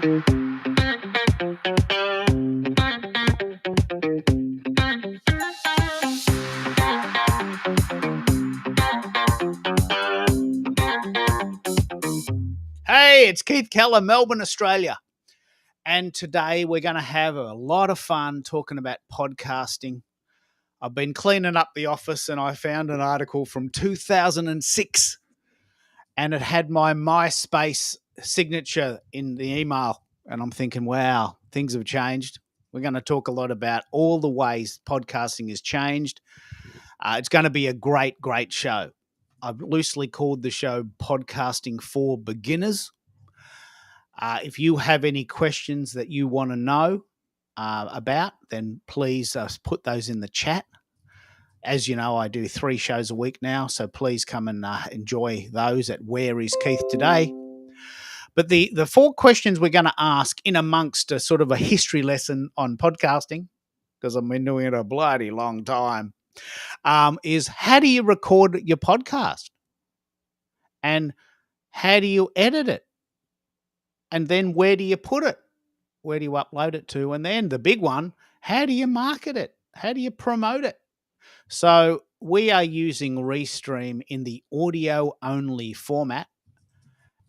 Hey, it's Keith Keller, Melbourne, Australia. And today we're going to have a lot of fun talking about podcasting. I've been cleaning up the office and I found an article from 2006 and it had my MySpace signature in the email. And I'm thinking, wow, things have changed. We're going to talk a lot about all the ways podcasting has changed. It's going to be a great, great show. I've loosely called the show Podcasting for Beginners. If you have any questions that you want to know about, then please put those in the chat. As you know, I do 3 shows a week now, so please come and enjoy those at Where is Keith Today. But the 4 questions we're going to ask in amongst a sort of a history lesson on podcasting, because I've been doing it a bloody long time, is how do you record your podcast? And how do you edit it? And then where do you put it? Where do you upload it to? And then the big one, how do you market it? How do you promote it? So we are using Restream in the audio only format.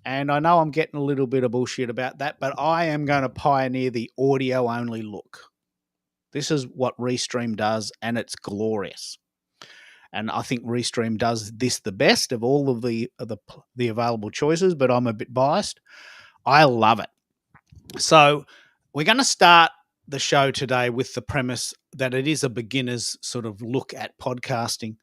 And I know I'm getting a little bit of bullshit about that, but I am going to pioneer the audio only look. This is what Restream does, and it's glorious. And I think Restream does this the best of all of the available choices, but I'm a bit biased. I love it. So we're going to start the show today with the premise that it is a beginner's sort of look at podcasting.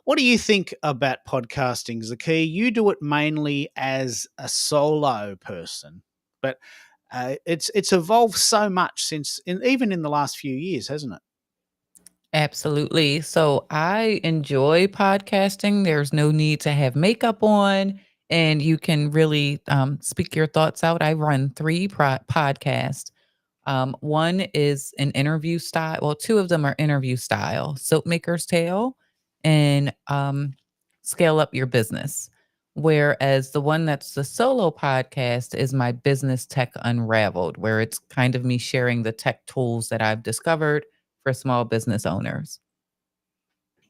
What do you think about podcasting, Zaki? You do it mainly as a solo person, but it's evolved so much since, even in the last few years, hasn't it? Absolutely. So I enjoy podcasting. There's no need to have makeup on, and you can really speak your thoughts out. I run 3 podcasts. One is an interview style. Well, 2 of them are interview style: Soapmaker's Tale and Scale Up Your Business. Whereas the one that's the solo podcast is my Business Tech Unraveled, where it's kind of me sharing the tech tools that I've discovered for small business owners.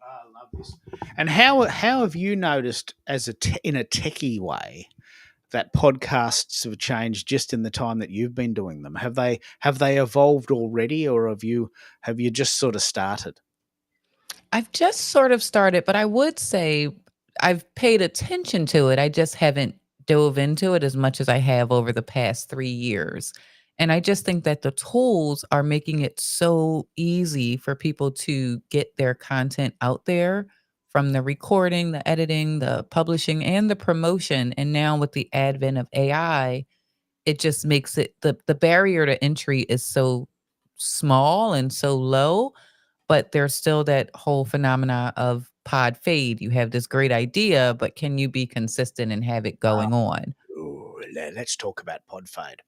I love this. And how have you noticed, in a techie way, that podcasts have changed just in the time that you've been doing them? Have they evolved already, or have you just sort of started? I've just sort of started, but I would say I've paid attention to it. I just haven't dove into it as much as I have over the past 3 years. And I just think that the tools are making it so easy for people to get their content out there, from the recording, the editing, the publishing, and the promotion. And now with the advent of AI, it just makes it the barrier to entry is so small and so low, but there's still that whole phenomena of pod fade. You have this great idea, but can you be consistent and have it going on? Ooh, let's talk about Podfade.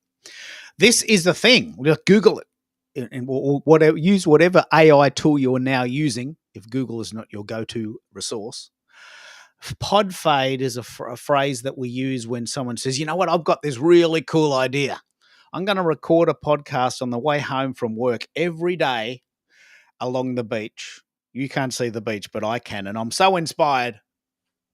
This is the thing. Just Google it, and whatever, use whatever AI tool you're now using. If Google is not your go-to resource, Podfade is a phrase that we use when someone says, "You know what? I've got this really cool idea. I'm going to record a podcast on the way home from work every day along the beach. You can't see the beach, but I can, and I'm so inspired.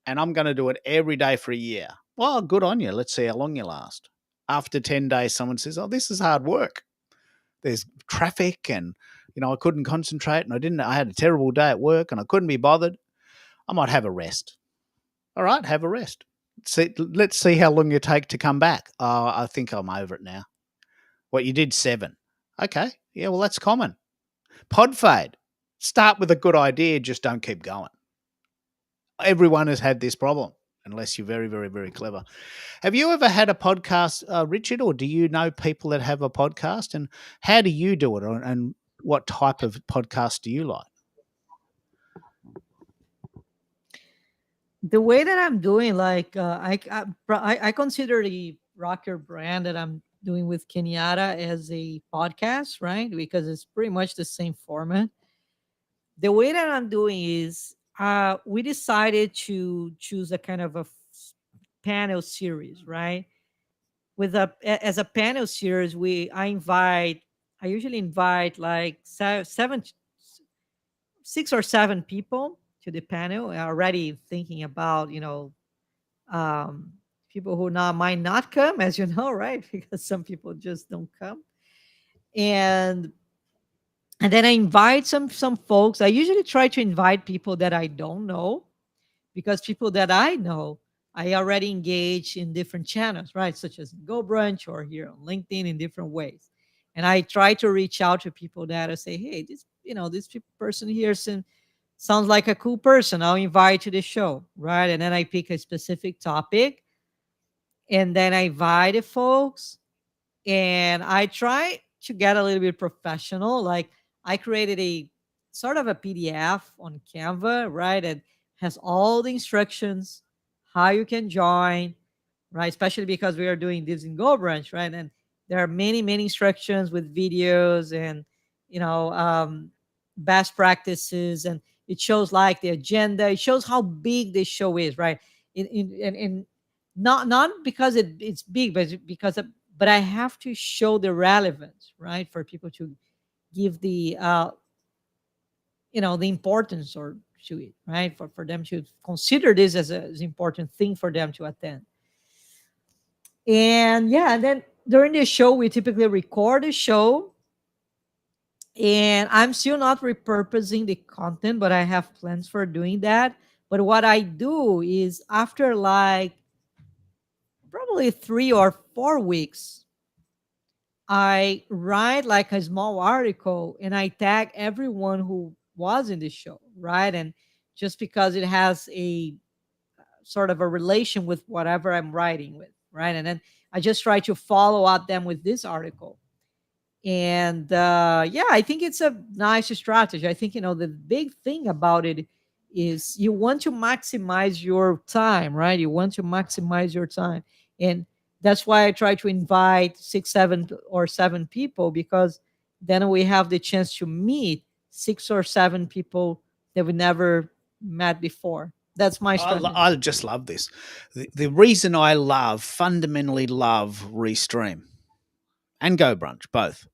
And I'm going to do it every day for a year." Well, good on you. Let's see how long you last. After 10 days, someone says, "Oh, this is hard work. There's traffic and, I couldn't concentrate and I had a terrible day at work and I couldn't be bothered. I might have a rest." All right, have a rest. Let's see how long you take to come back. "Oh, I think I'm over it now." What, you did 7. Okay. Yeah, well, that's common. Podfade. Start with a good idea, just don't keep going. Everyone has had this problem, unless you're very, very, very clever. Have you ever had a podcast, Richard, or do you know people that have a podcast? And how do you do it? And what type of podcast do you like? The way that I'm doing, like I consider the Rocker brand that I'm doing with Kenyatta as a podcast, right? Because it's pretty much the same format. The way that I'm doing is we decided to choose a kind of a panel series, right? with as a panel series, I usually invite like 6 or 7 people to the panel, already thinking about, um, people who might not come, as you know, right? Because some people just don't come. And then I invite some folks. I usually try to invite people that I don't know, because people that I know, I already engage in different channels, right? Such as Go Brunch or here on LinkedIn in different ways. And I try to reach out to people that I say, hey, this person here sounds like a cool person. I'll invite to the show, right? And then I pick a specific topic, and then I invite the folks, and I try to get a little bit professional. Like, I created a sort of a PDF on Canva, right? And has all the instructions, how you can join, right? Especially because we are doing this in Go Branch, right? And there are many, many instructions with videos and, you know, um, best practices. And it shows like the agenda. It shows how big this show is, right? In not because it's big, but but I have to show the relevance, right, for people to give the importance or to it, right, for them to consider this as an important thing for them to attend. And yeah, and then during the show, we typically record the show, and I'm still not repurposing the content, but I have plans for doing that. But what I do is, after like probably 3 or 4 weeks, I write like a small article and I tag everyone who was in the show, right? And just because it has a sort of a relation with whatever I'm writing with, right? And then I just try to follow up them with this article. And yeah, I think it's a nice strategy. I think, the big thing about it is you want to maximize your time, right? You want to maximize your time. And that's why I try to invite 6, 7, or 7 people, because then we have the chance to meet 6 or 7 people that we never met before. That's my strategy. I just love this. The reason I fundamentally love Restream and Go Brunch, both,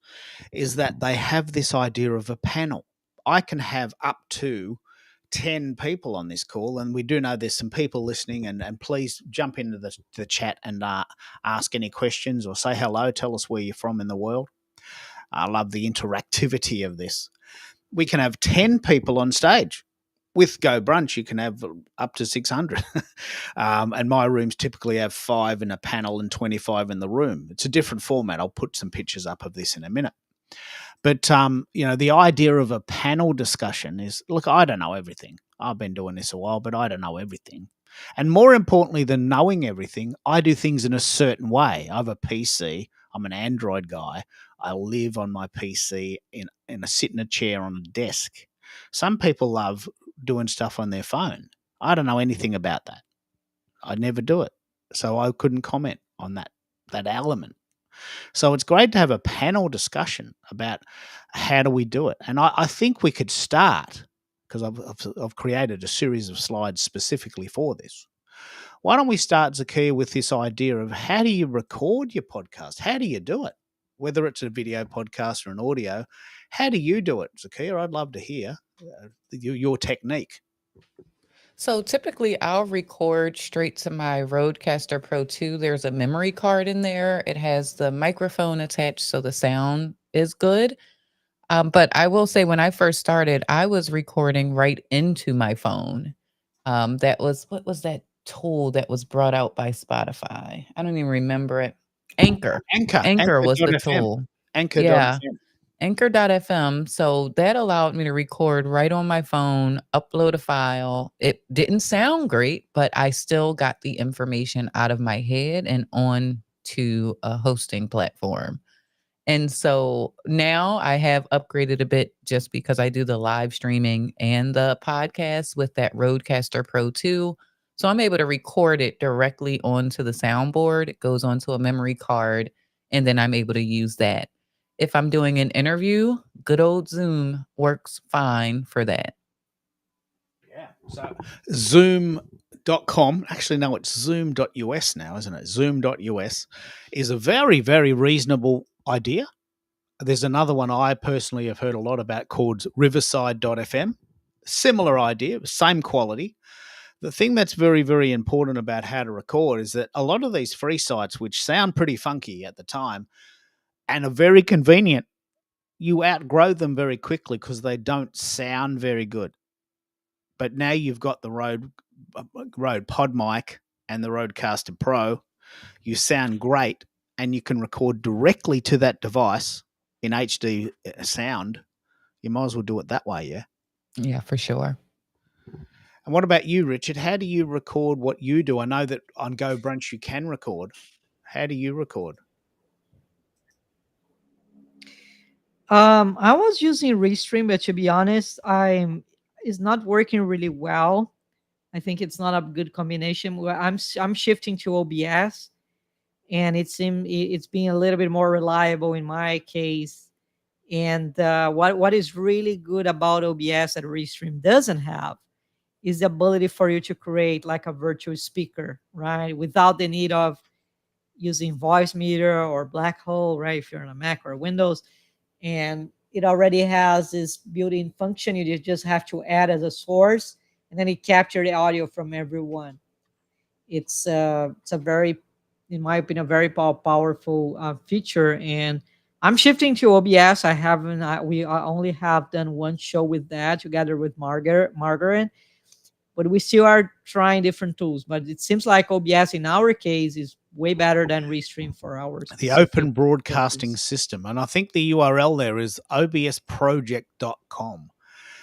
is that they have this idea of a panel. I can have up to 10 people on this call, and we do know there's some people listening, and please jump into the chat and ask any questions or say hello, tell us where you're from in the world. I love the interactivity of this. We can have 10 people on stage. With Go Brunch, you can have up to 600. And my rooms typically have 5 in a panel and 25 in the room. It's a different format. I'll put some pictures up of this in a minute. But, the idea of a panel discussion is, look, I don't know everything. I've been doing this a while, but I don't know everything. And more importantly than knowing everything, I do things in a certain way. I have a PC. I'm an Android guy. I live on my PC sit in a chair on a desk. Some people love doing stuff on their phone. I don't know anything about that. I never do it. So I couldn't comment on that element. So it's great to have a panel discussion about how do we do it. And I think we could start, because I've created a series of slides specifically for this. Why don't we start, Zakia, with this idea of how do you record your podcast? How do you do it? Whether it's a video podcast or an audio, how do you do it, Zakia? I'd love to hear your technique. So typically I'll record straight to my Rodecaster Pro 2. There's a memory card in there. It has the microphone attached, so the sound is good. But I will say, when I first started, I was recording right into my phone. What was that tool that was brought out by Spotify? I don't even remember it. Anchor. Anchor was the tool. Anchor.fm. Yeah. Anchor.fm. So that allowed me to record right on my phone, upload a file. It didn't sound great, but I still got the information out of my head and on to a hosting platform. And so now I have upgraded a bit, just because I do the live streaming and the podcast with that Rodecaster Pro 2. So I'm able to record it directly onto the soundboard. It goes onto a memory card, and then I'm able to use that. If I'm doing an interview, good old Zoom works fine for that. Yeah. So Zoom .com, actually no, it's zoom.us now, isn't it? Zoom.us is a very, very reasonable idea. There's another one I personally have heard a lot about called riverside.fm. Similar idea, same quality. The thing that's very, very important about how to record is that a lot of these free sites, which sound pretty funky at the time and are very convenient, you outgrow them very quickly because they don't sound very good. But now you've got the Rode Pod Mic and the Rodecaster Pro. You sound great, and you can record directly to that device in HD sound. You might as well do it that way, yeah? Yeah, for sure. And what about you, Richard? How do you record what you do? I know that on Go Brunch you can record. How do you record? I was using Restream, but to be honest, it's not working really well. I think it's not a good combination. I'm shifting to OBS, and it's being a little bit more reliable in my case. And what is really good about OBS that Restream doesn't have is the ability for you to create like a virtual speaker, right? Without the need of using Voicemeeter or Blackhole, right? If you're on a Mac or Windows. And it already has this built-in function. You just have to add as a source, and then it captures the audio from everyone. It's a very, in my opinion, a very powerful feature. And I'm shifting to OBS. We only have done one show with that together with Margaret, but we still are trying different tools. But it seems like OBS in our case is way better than Restream for ours. The Open Broadcasting System. And I think the URL there is obsproject.com.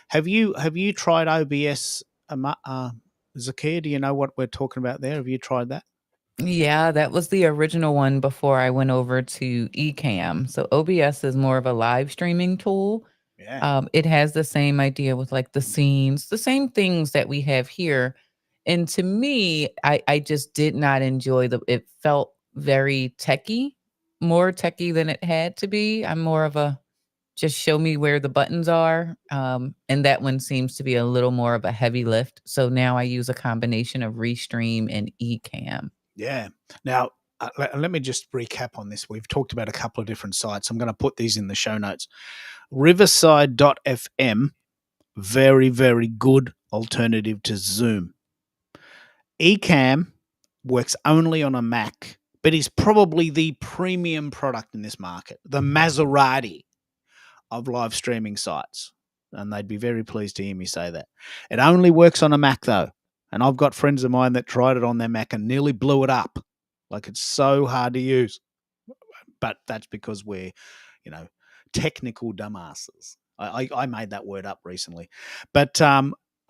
Have you tried OBS, Zakia? Do you know what we're talking about there? Have you tried that? Yeah, that was the original one before I went over to Ecamm. So OBS is more of a live streaming tool. Yeah. It has the same idea with like the scenes, the same things that we have here. And to me, I just did not enjoy it felt very techy, more techy than it had to be. I'm more of a just show me where the buttons are. And that one seems to be a little more of a heavy lift. So now I use a combination of Restream and Ecamm. Yeah. Now, let me just recap on this. We've talked about a couple of different sites. I'm going to put these in the show notes. Riverside.fm, very, very good alternative to Zoom. Ecamm works only on a Mac, but is probably the premium product in this market, the Maserati of live streaming sites. And they'd be very pleased to hear me say that. It only works on a Mac, though. And I've got friends of mine that tried it on their Mac and nearly blew it up. Like, it's so hard to use. But that's because we're, technical dumbasses. I made that word up recently. But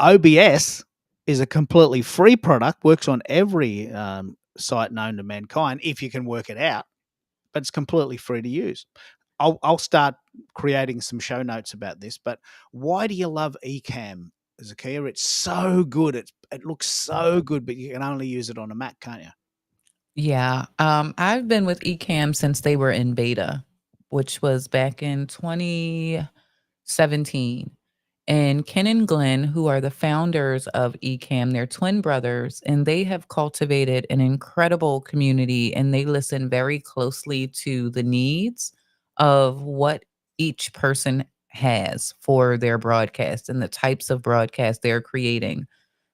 OBS is a completely free product, works on every site known to mankind, if you can work it out. But it's completely free to use. I'll start creating some show notes about this. But why do you love Ecamm, Zakia? It's so good. It looks so good, but you can only use it on a Mac, can't you? Yeah. I've been with Ecamm since they were in beta, which was back in 2017. And Ken and Glenn, who are the founders of Ecamm, they're twin brothers, and they have cultivated an incredible community, and they listen very closely to the needs of what each person has for their broadcast and the types of broadcast they're creating.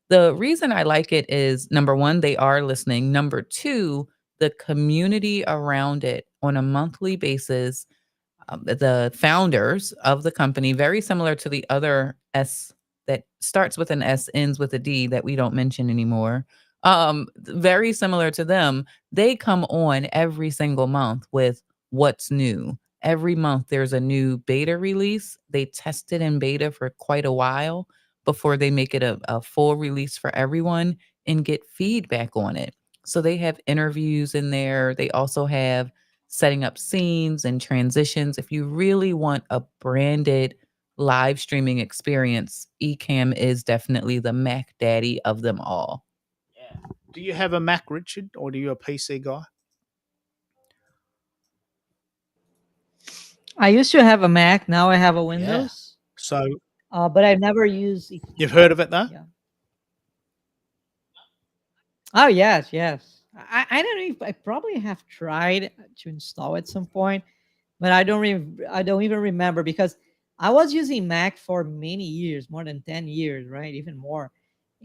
The reason I like it is, number one, they are listening. Number two, the community around it on a monthly basis. The founders of the company, very similar to the other S that starts with an S, ends with a D that we don't mention anymore. Very similar to them. They come on every single month with what's new. Every month there's a new beta release. They test it in beta for quite a while before they make it a full release for everyone and get feedback on it. So they have interviews in there. They also have setting up scenes and transitions. If you really want a branded live streaming experience, Ecamm is definitely the Mac daddy of them all. Yeah. Do you have a Mac, Richard, or are you a PC guy? I used to have a Mac. Now I have a Windows. So, but I've never used. You've heard of it, though? Yeah. Oh yes, yes. I don't know if I probably have tried to install at some point, but I don't even remember because I was using Mac for many years, more than 10 years, right? Even more.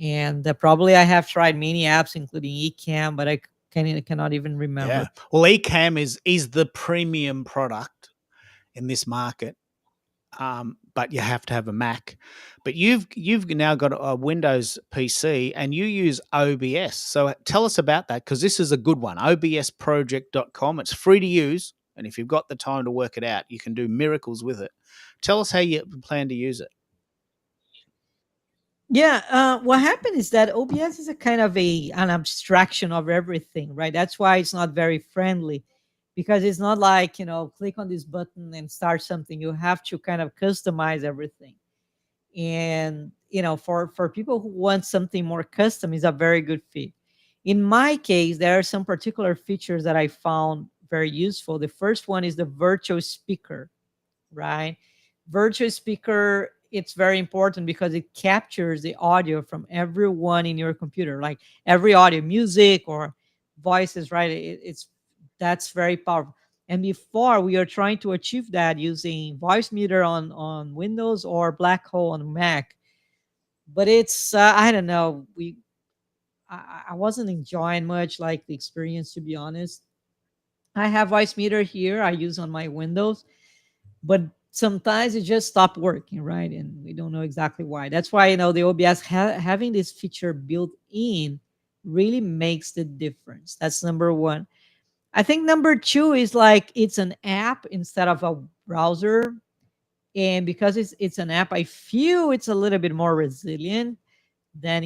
And probably I have tried many apps, including Ecamm, but cannot even Yeah. remember. Well, Ecamm is the premium product in this market, but you have to have a Mac. But you've now got a Windows PC and you use OBS. So tell us about that because this is a good one. OBSproject.com. It's free to use, and if you've got the time to work it out, you can do miracles with it. Tell us how you plan to use it. Yeah, what happened is that OBS is a kind of an abstraction of everything, right? That's why it's not very friendly because it's not like, click on this button and start something. You have to kind of customize everything. And, for people who want something more custom, is a very good fit. In my case, there are some particular features that I found very useful. The first one is the virtual speaker, right? Virtual speaker, it's very important because it captures the audio from everyone in your computer, like every audio, music or voices, right? That's very powerful. And before, we are trying to achieve that using Voicemeeter on Windows or Black Hole on Mac. But it's I don't know, I wasn't enjoying much like the experience, to be honest. I have Voicemeeter here, I use on my Windows, but sometimes it just stopped working, right? And we don't know exactly why. That's why, the OBS having this feature built in really makes the difference. That's number one. I think number two is like it's an app instead of a browser. And because it's an app, I feel it's a little bit more resilient than,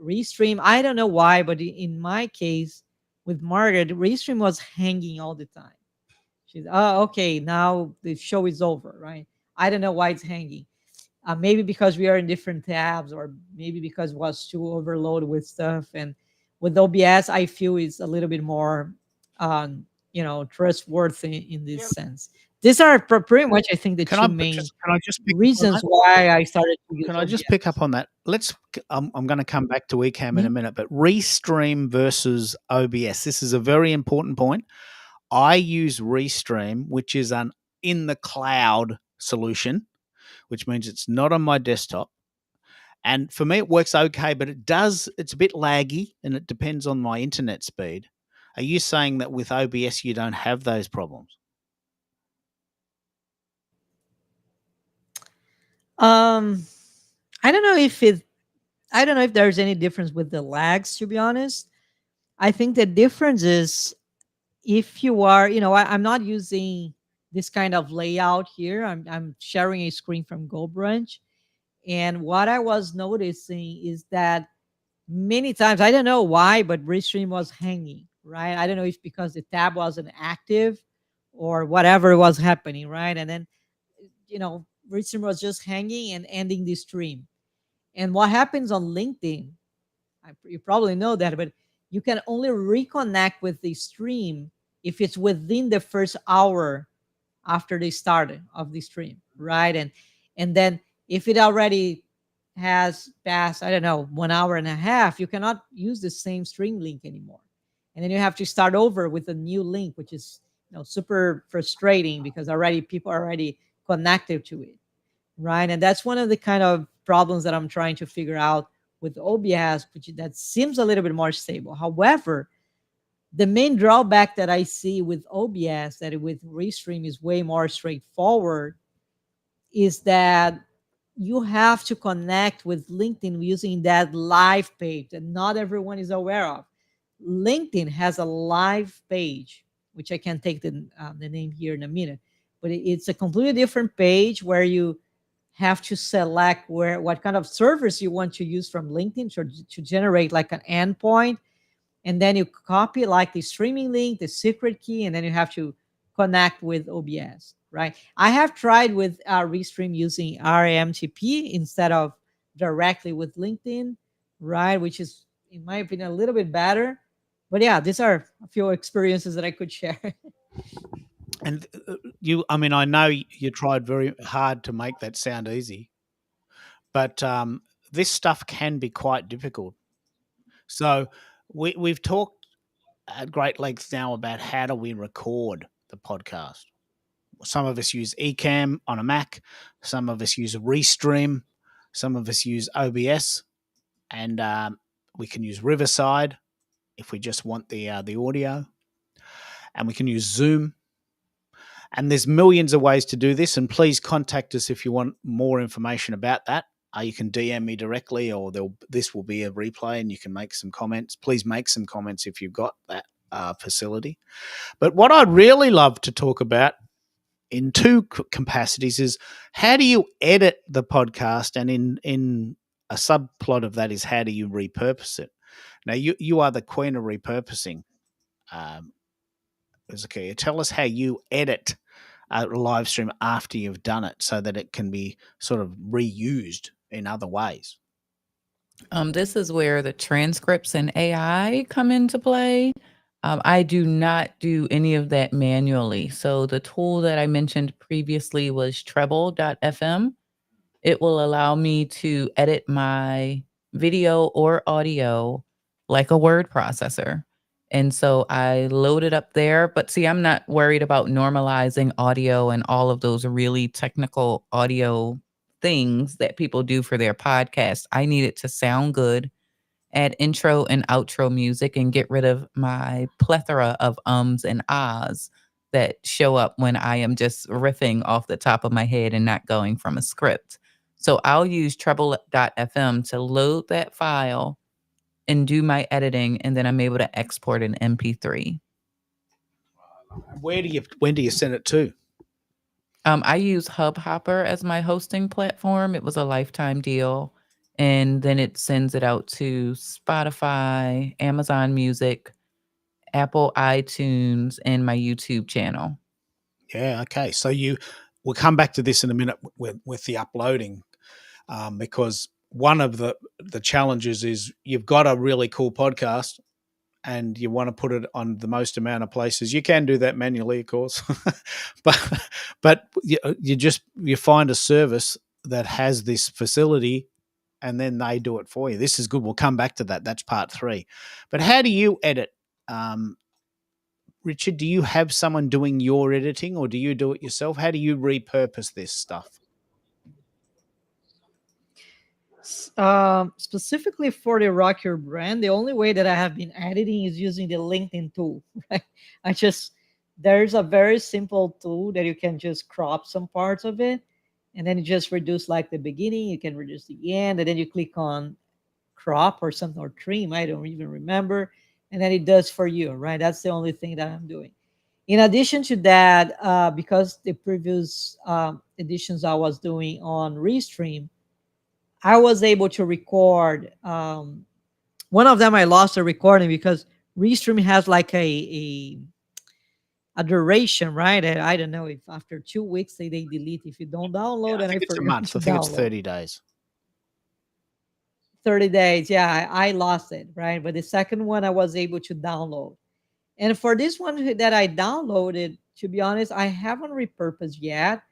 Restream. I don't know why, but in my case with Margaret, Restream was hanging all the time. She's, oh, okay, now the show is over, right? I don't know why it's hanging. Maybe because we are in different tabs, or maybe because it was too overloaded with stuff. And with OBS, I feel it's a little bit more, trustworthy in this sense. These are pretty much, I think, the Can two I main just can I just pick up on reasons that? why I started to use Can I just pick OBS. up on that? I'm going to come back to Ecamm in a Mhm. minute, but Restream versus OBS. This is a very important point. I use Restream, which is an in the cloud solution, which means it's not on my desktop. And for me, it works okay, but it's a bit laggy and it depends on my internet speed. Are you saying that with OBS, you don't have those problems? Um, I don't know if there's any difference with the lags. To be honest, I think the difference is if you are, I'm not using this kind of layout here. I'm sharing a screen from GoBrunch. And what I was noticing is that many times, I don't know why, but Restream was hanging, right? I don't know if because the tab wasn't active or whatever was happening, right? And then, Restream was just hanging and ending the stream. And what happens on LinkedIn, you probably know that, but you can only reconnect with the stream if it's within the first hour after they started of the stream, right? And then if it already has passed, I don't know, 1 hour and a half, you cannot use the same stream link anymore. And then you have to start over with a new link, which is, super frustrating because already people are already connected to it, right? And that's one of the kind of problems that I'm trying to figure out with OBS, which that seems a little bit more stable. However, the main drawback that I see with OBS, that with Restream is way more straightforward, is that you have to connect with LinkedIn using that live page that not everyone is aware of. LinkedIn has a live page, which I can take the name here in a minute, but it's a completely different page where you have to select what kind of service you want to use from LinkedIn to generate like an endpoint, and then you copy like the streaming link, the secret key, and then you have to connect with OBS, right? I have tried with Restream using RMTP instead of directly with LinkedIn, right? Which is, in my opinion, a little bit better. But yeah, these are a few experiences that I could share. And I mean, I know you tried very hard to make that sound easy, but this stuff can be quite difficult. So we've talked at great length now about how do we record the podcast. Some of us use Ecamm on a Mac, some of us use a Restream, some of us use OBS, and we can use Riverside if we just want the audio, and we can use Zoom. And there's millions of ways to do this. And please contact us if you want more information about that. You can DM me directly, or this will be a replay, and you can make some comments. Please make some comments if you've got that facility. But what I'd really love to talk about in two capacities is how do you edit the podcast, and in a subplot of that is how do you repurpose it. Now you are the queen of repurposing. Okay, tell us how you edit a live stream after you've done it so that it can be sort of reused in other ways. This is where the transcripts and AI come into play. I do not do any of that manually. So the tool that I mentioned previously was Treble.fm. It will allow me to edit my video or audio like a word processor. And so I load it up there. But see, I'm not worried about normalizing audio and all of those really technical audio things that people do for their podcast. I need it to sound good, add intro and outro music, and get rid of my plethora of ums and ahs that show up when I am just riffing off the top of my head and not going from a script. So I'll use Treble.fm to load that file and do my editing, and then I'm able to export an MP3. When do you send it to? I use Hubhopper as my hosting platform. It was a lifetime deal, and then it sends it out to Spotify, Amazon Music, Apple iTunes, and my YouTube channel. Yeah, okay. So we'll come back to this in a minute with the uploading, because one of the challenges is you've got a really cool podcast and you want to put it on the most amount of places. You can do that manually, of course, but you find a service that has this facility, and then they do it for you. This is good. We'll come back to that. That's part 3. But how do you edit? Richard, do you have someone doing your editing, or do you do it yourself? How do you repurpose this stuff? Specifically for the Rock Your Brand, the only way that I have been editing is using the LinkedIn tool. Right? There's a very simple tool that you can just crop some parts of it, and then you just reduce like the beginning, you can reduce the end, and then you click on crop or something, or trim, I don't even remember, and then it does for you, right? That's the only thing that I'm doing. In addition to that, because the previous editions I was doing on Restream, I was able to record. One of them I lost a recording because Restream has like a duration, right? And I don't know if after 2 weeks they delete if you don't download. Yeah, I and think it's a forgot month. to I think it's download. 30 days. 30 days. Yeah, I lost it, right? But the second one I was able to download. And for this one that I downloaded, to be honest, I haven't repurposed yet,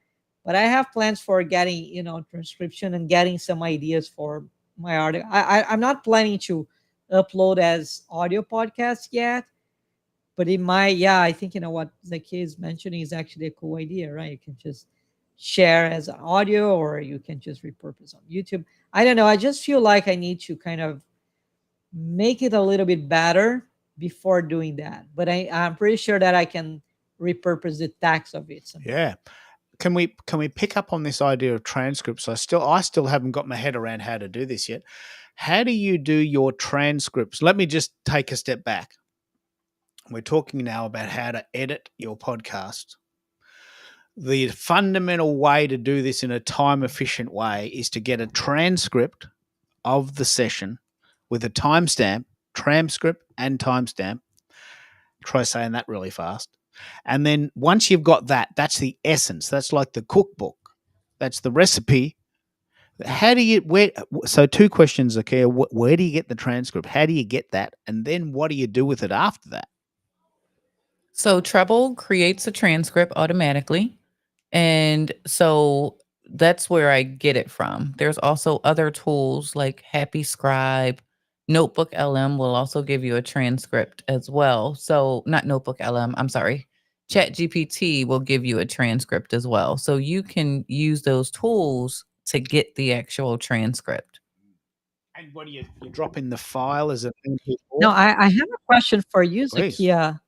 but I have plans for getting, transcription and getting some ideas for my article. I'm not planning to upload as audio podcast yet, but it might. Yeah, I think what Zaki is mentioning is actually a cool idea, right? You can just share as an audio, or you can just repurpose on YouTube. I don't know. I just feel like I need to kind of make it a little bit better before doing that. But I'm pretty sure that I can repurpose the text of it somehow. Yeah. Can we pick up on this idea of transcripts? I still haven't got my head around how to do this yet. How do you do your transcripts? Let me just take a step back. We're talking now about how to edit your podcast. The fundamental way to do this in a time efficient way is to get a transcript of the session with a timestamp, transcript and timestamp. Try saying that really fast. And then once you've got that, that's the essence. That's like the cookbook. That's the recipe. So 2 questions, okay. Where do you get the transcript? How do you get that? And then what do you do with it after that? So Treble creates a transcript automatically. And so that's where I get it from. There's also other tools like Happy Scribe, Notebook LM will also give you a transcript as well. So, not Notebook LM, I'm sorry. ChatGPT will give you a transcript as well. So, you can use those tools to get the actual transcript. And what do you drop in the file as an No, MP4? I have a question for you, Please. Zakia.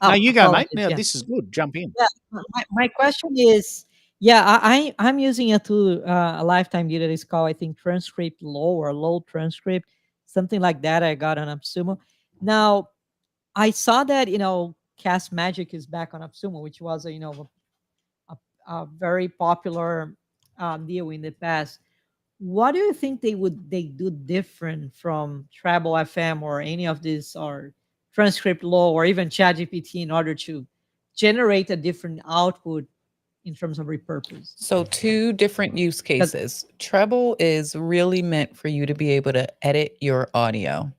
No, you go, mate. Apologies. Now, Yeah. this is good. Jump in. Yeah, my question is, yeah, I'm using a tool, a lifetime deal that is called, I think, Transcript Low or Low Transcript, something like that. I got on AppSumo. Now, I saw that Cast Magic is back on AppSumo, which was a very popular deal in the past. What do you think they do different from Treble FM or any of these, or Transcript Low or even ChatGPT, in order to generate a different output in terms of repurpose? So, two different use 'Cause- cases. Treble is really meant for you to be able to edit your audio,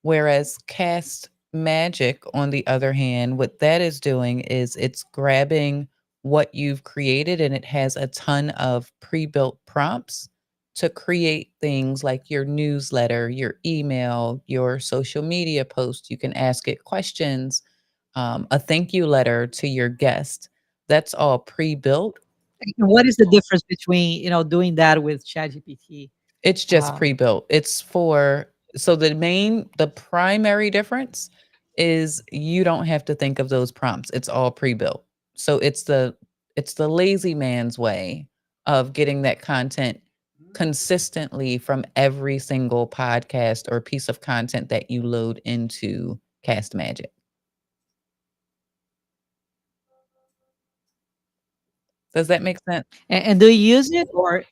whereas Cast Magic, on the other hand, what that is doing is it's grabbing what you've created and it has a ton of pre built prompts to create things like your newsletter, your email, your social media post. You can ask it questions, a thank you letter to your guest. That's all pre built. And what is the difference between doing that with ChatGPT? It's just Um, pre-built. It's for so the primary difference is you don't have to think of those prompts. It's all pre-built. So it's the lazy man's way of getting that content consistently from every single podcast or piece of content that you load into Cast Magic. Does that make sense? and do you use it, or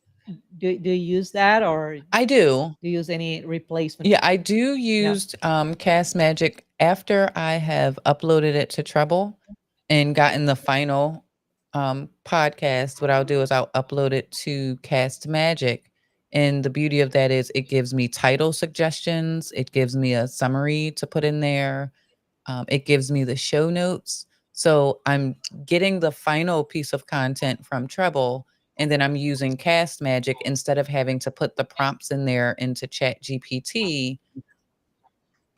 do you use that, or I do. do you use any replacement? Yeah, I do Yeah. use Cast Magic after I have uploaded it to Treble and gotten the final podcast. What I'll do is I'll upload it to Cast Magic. And the beauty of that is it gives me title suggestions, it gives me a summary to put in there, it gives me the show notes. So I'm getting the final piece of content from Treble, and then I'm using Cast Magic instead of having to put the prompts in there into Chat GPT.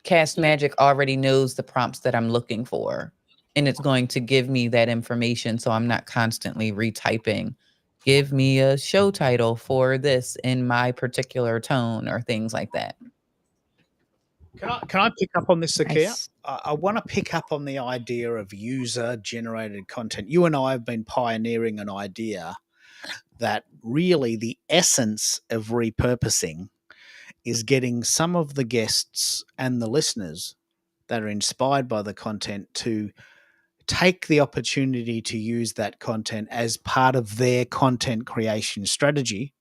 Cast Magic already knows the prompts that I'm looking for, and it's going to give me that information so I'm not constantly retyping. Give me a show title for this in my particular tone or things like that. Can I pick up on this, Zakia? Nice. I want to pick up on the idea of user generated content. You and I have been pioneering an idea that really the essence of repurposing is getting some of the guests and the listeners that are inspired by the content to take the opportunity to use that content as part of their content creation strategy.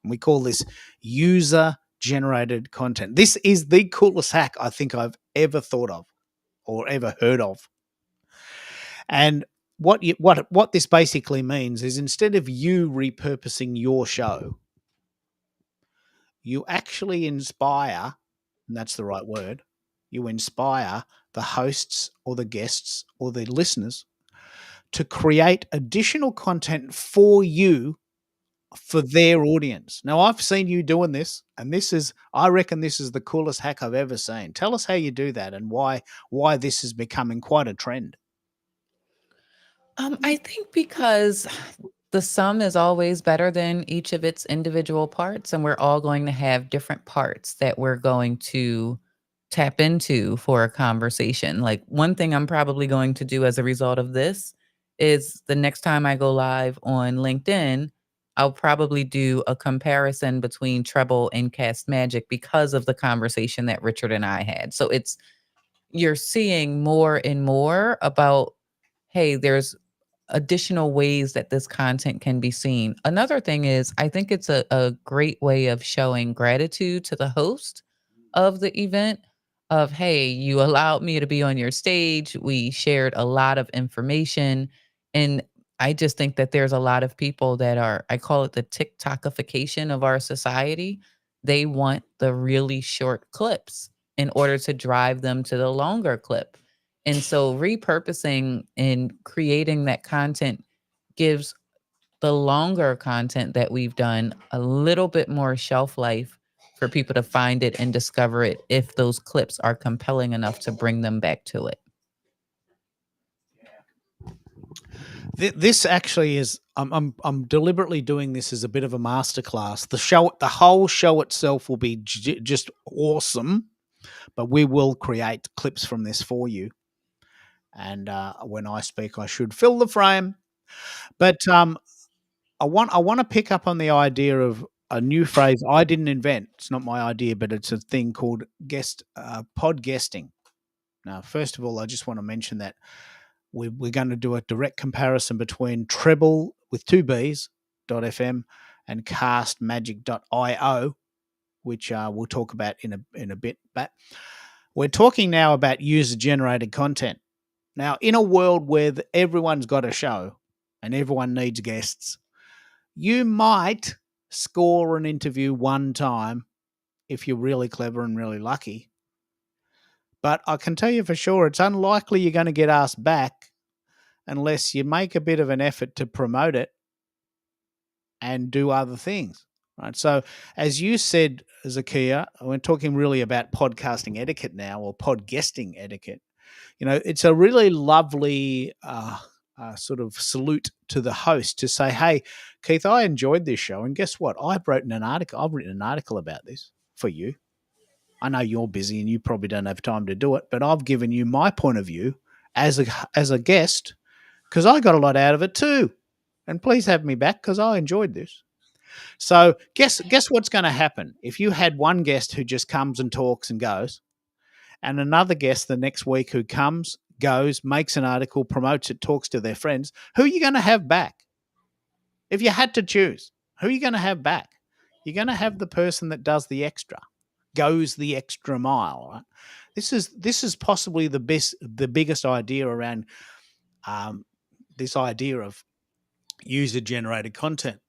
And we call this user generated content. This is the coolest hack I think I've ever thought of or ever heard of. And what this basically means is, instead of you repurposing your show, you actually inspire, and that's the right word, you inspire the hosts or the guests or the listeners to create additional content for you for their audience. Now, I've seen you doing this, and I reckon this is the coolest hack I've ever seen. Tell us how you do that and why this is becoming quite a trend. I think because the sum is always better than each of its individual parts, and we're all going to have different parts that we're going to tap into for a conversation. Like, one thing I'm probably going to do as a result of this is the next time I go live on LinkedIn, I'll probably do a comparison between Treble and Cast Magic because of the conversation that Richard and I had. So you're seeing more and more about, hey, there's additional ways that this content can be seen. Another thing is, I think it's a great way of showing gratitude to the host of the event of, hey, you allowed me to be on your stage. We shared a lot of information. And I just think that there's a lot of people that are, I call it the TikTokification of our society. They want the really short clips in order to drive them to the longer clip. And so repurposing and creating that content gives the longer content that we've done a little bit more shelf life for people to find it and discover it if those clips are compelling enough to bring them back to it. This actually is. I'm deliberately doing this as a bit of a masterclass. The whole show itself will be just awesome, but we will create clips from this for you. And when I speak, I should fill the frame. But I want to pick up on the idea of a new phrase I didn't invent. It's not my idea, but it's a thing called pod guesting. Now, first of all, I just want to mention that we're going to do a direct comparison between Treble with 2 B's .fm and castmagic.io, which we'll talk about in a bit. But we're talking now about user-generated content. Now, in a world where everyone's got a show and everyone needs guests, you might score an interview one time if you're really clever and really lucky. But I can tell you for sure, it's unlikely you're going to get asked back unless you make a bit of an effort to promote it and do other things, right? So as you said, Zakia, we're talking really about podcasting etiquette now, or pod guesting etiquette. It's a really lovely sort of salute to the host to say, hey, Keith, I enjoyed this show. And guess what? I've written an article about this for you. I know you're busy and you probably don't have time to do it, but I've given you my point of view as a guest because I got a lot out of it too. And please have me back because I enjoyed this. So guess what's going to happen if you had one guest who just comes and talks and goes, and another guest the next week who comes, goes, makes an article, promotes it, talks to their friends. Who are you going to have back? If you had to choose, who are you going to have back? You're going to have the person that does the extra, goes the extra mile. Right? This is possibly the biggest idea around this idea of user-generated content.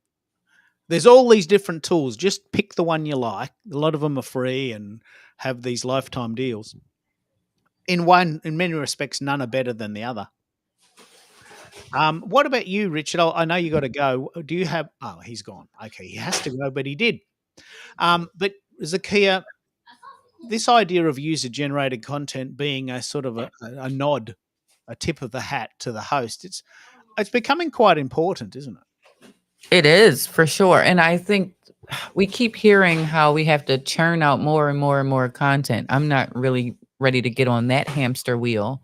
There's all these different tools. Just pick the one you like. A lot of them are free and have these lifetime deals. In many respects, none are better than the other. What about you, Richard? I know you got to go. Do you have? Oh, he's gone. Okay, he has to go, but he did. But Zakia, this idea of user-generated content being a sort of a nod, a tip of the hat to the host, it's becoming quite important, isn't it? It is, for sure. And I think we keep hearing how we have to churn out more and more and more content. I'm not really ready to get on that hamster wheel.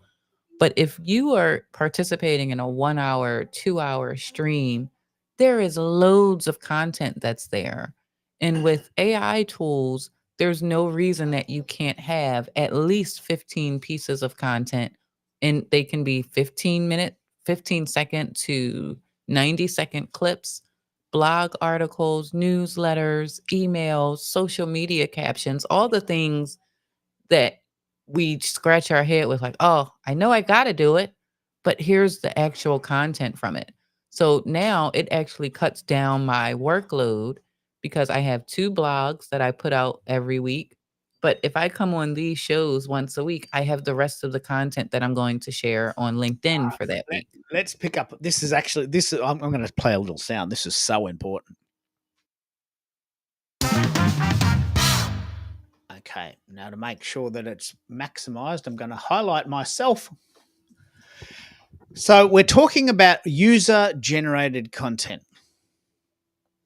But if you are participating in a 1 hour, 2 hour stream, there is loads of content that's there. And with AI tools, there's no reason that you can't have at least 15 pieces of content. And they can be 15-second to 90-second clips, blog articles, newsletters, emails, social media captions, all the things that we scratch our head with, like, oh, I know I got to do it, but here's the actual content from it. So now it actually cuts down my workload because I have 2 blogs that I put out every week. But if I come on these shows once a week, I have the rest of the content that I'm going to share on LinkedIn for that week. Let's pick up. This is actually I'm going to play a little sound. This is so important. Okay, now to make sure that it's maximized, I'm going to highlight myself. So we're talking about user-generated content.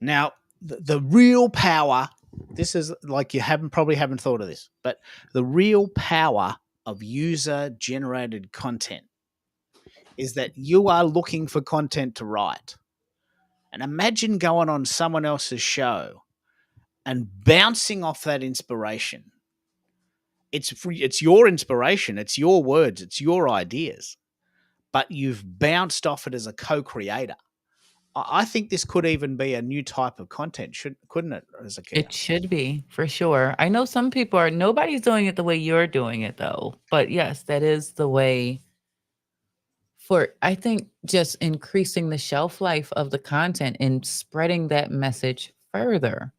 Now, the real power, this is like you probably haven't thought of this, but the real power of user-generated content is that you are looking for content to write. And imagine going on someone else's show and bouncing off that inspiration. It's your inspiration, it's your words, it's your ideas, but you've bounced off it as a co-creator. I think this could even be a new type of content, couldn't it? It should be, for sure. I know some people nobody's doing it the way you're doing it, though. But yes, that is the way for, I think, just increasing the shelf life of the content and spreading that message further.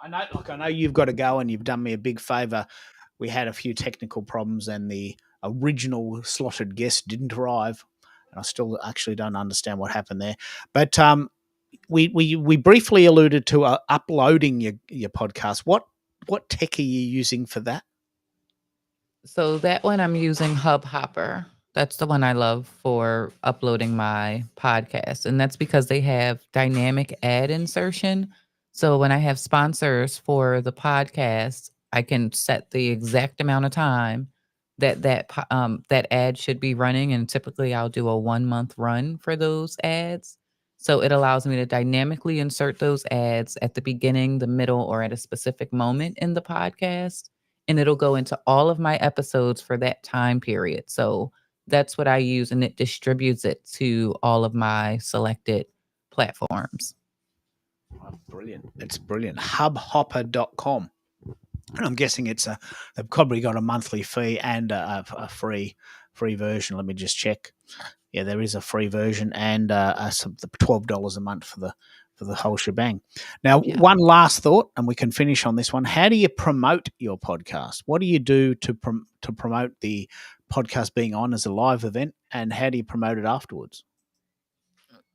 I know you've got to go, and you've done me a big favor. We had a few technical problems, and the original slotted guest didn't arrive, and I still actually don't understand what happened there. But we briefly alluded to uploading your podcast. What tech are you using for that? So that one I'm using Hubhopper. That's the one I love for uploading my podcast. And that's because they have dynamic ad insertion. So when I have sponsors for the podcast, I can set the exact amount of time that ad should be running. And typically I'll do a 1 month run for those ads. So it allows me to dynamically insert those ads at the beginning, the middle, or at a specific moment in the podcast, and it'll go into all of my episodes for that time period. So that's what I use, and it distributes it to all of my selected platforms. Oh, brilliant. It's brilliant. Hubhopper.com. And I'm guessing they've probably got a monthly fee and a free version. Let me just check. Yeah, there is a free version and the $12 a month for the whole shebang. Now, Yeah. one last thought, and we can finish on this one. How do you promote your podcast? What do you do to promote the podcast being on as a live event, and how do you promote it afterwards?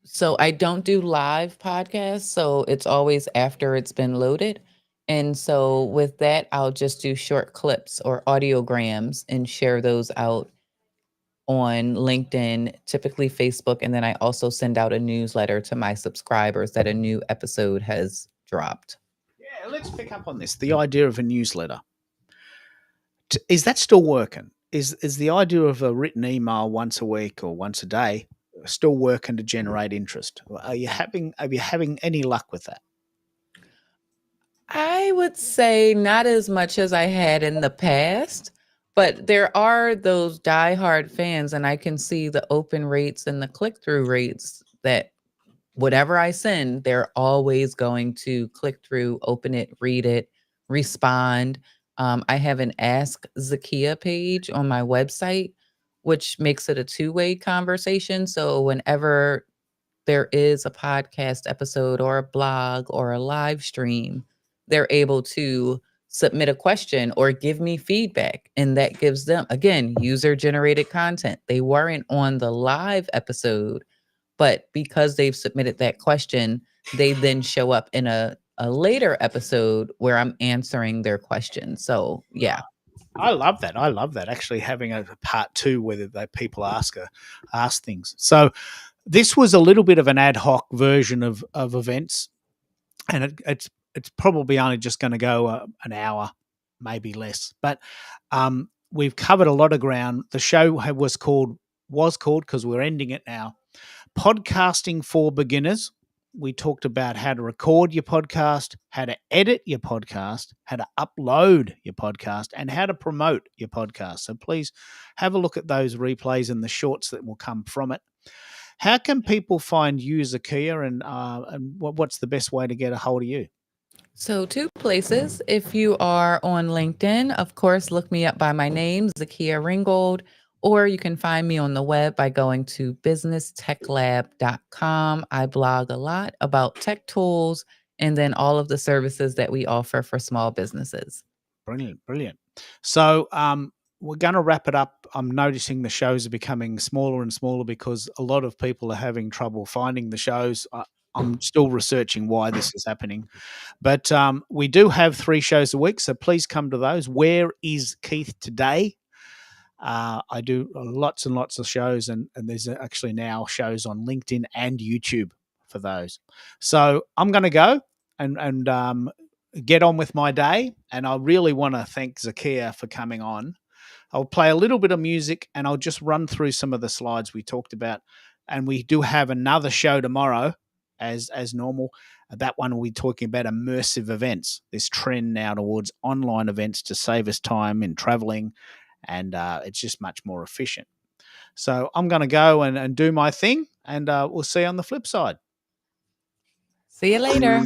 So I don't do live podcasts, so it's always after it's been loaded. And so with that, I'll just do short clips or audiograms and share those out on LinkedIn, typically Facebook, and then I also send out a newsletter to my subscribers that a new episode has dropped. Yeah, let's pick up on this. The idea of a newsletter. Is that still working? Is the idea of a written email once a week or once a day still working to generate interest? Are you having any luck with that? I would say not as much as I had in the past, but there are those diehard fans, and I can see the open rates and the click-through rates that whatever I send, they're always going to click through, open it, read it, respond. I have an Ask Zakia page on my website, which makes it a two-way conversation. So whenever there is a podcast episode or a blog or a live stream, they're able to submit a question or give me feedback. And that gives them, again, user generated content. They weren't on the live episode, but because they've submitted that question, they then show up in a later episode where I'm answering their question. So yeah. I love that. I love that. Actually, having a part two where people ask things. So this was a little bit of an ad hoc version of events, and it's probably only just going to go an hour, maybe less. But we've covered a lot of ground. The show was called because we're ending it now, Podcasting for Beginners. We talked about how to record your podcast, how to edit your podcast, how to upload your podcast, and how to promote your podcast. So please have a look at those replays and the shorts that will come from it. How can people find you, Zakia, and what's the best way to get a hold of you? So 2 places. If you are on LinkedIn, of course, look me up by my name, Zakia Ringgold, or you can find me on the web by going to businesstechlab.com. I blog a lot about tech tools and then all of the services that we offer for small businesses. Brilliant, brilliant. So we're going to wrap it up. I'm noticing the shows are becoming smaller and smaller because a lot of people are having trouble finding the shows. I'm still researching why this is happening. But we do have 3 shows a week, so please come to those. Where is Keith today? I do lots and lots of shows, and there's actually now shows on LinkedIn and YouTube for those. So I'm going to go and get on with my day, and I really want to thank Zakia for coming on. I'll play a little bit of music, and I'll just run through some of the slides we talked about. And we do have another show tomorrow, as normal. That one will be talking about immersive events, this trend now towards online events to save us time in traveling, and it's just much more efficient. So I'm going to go and do my thing, and we'll see you on the flip side. See you later.